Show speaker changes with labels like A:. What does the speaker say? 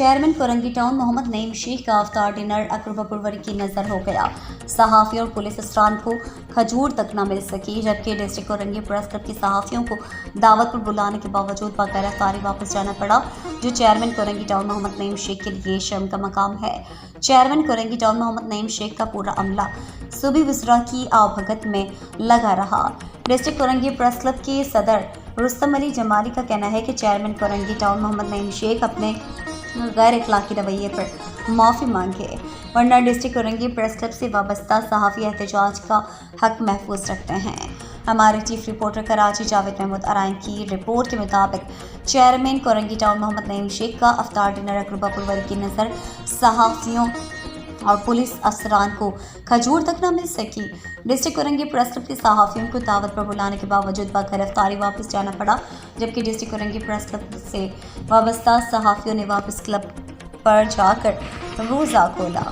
A: Chairman Korangi town Mohammad Naeem Sheikh का अफ्तार dinner Akbar की नजर हो गया। सहाफ़ी और पुलिस अफसरान को खजूर तक न मिल सकी, जबकि डिस्ट्रिक्ट कोरंगी प्रेस क्लब के सहाफ़ियों को दावत पर बुलाने के बावजूद बग़ैर वापस जाना पड़ा, जो चेयरमैन कोरंगी टाउन मोहम्मद नईम शेख के लिए शर्म का मकाम है। चेयरमैन कोरंगी टाउन मोहम्मद नईम शेख का पूरा अमला सूबी वज़रा की आवभगत में लगा रहा। डिस्ट्रिक्ट कोरंगी प्रेस क्लब के सदर रुस्तम अली जमाली का कहना है कि चेयरमैन कोरंगी टाउन मोहम्मद नईम शेख अपने गैर इखलाकी रवैये पर माफ़ी मांगे, वरना डिस्ट्रिक्ट कोरंगी प्रेस क्लब से वाबस्ता सहाफ़ी एहतजाज का हक महफूज रखते हैं। हमारे चीफ रिपोर्टर कराची जावेद महमूद अराइन की रिपोर्ट के मुताबिक चेयरमैन कोरंगी टाउन मोहम्मद नईम शेख का अफ्तार डिनर अकबर की नज़र सहाफ़ियों और पुलिस अफसरान को खजूर तक न मिल सकी। डिस्ट्रिक्ट कोरंगी प्रेस क्लब के सहाफ़ियों को दावत पर बुलाने के बावजूद बग़ैर अफ्तारी वापस जाना पड़ा, जबकि डिस्ट्रिक्ट कोरंगी प्रेस क्लब से वाबस्ता सहाफ़ियों ने वापस क्लब पर जाकर रोज़ा खोला।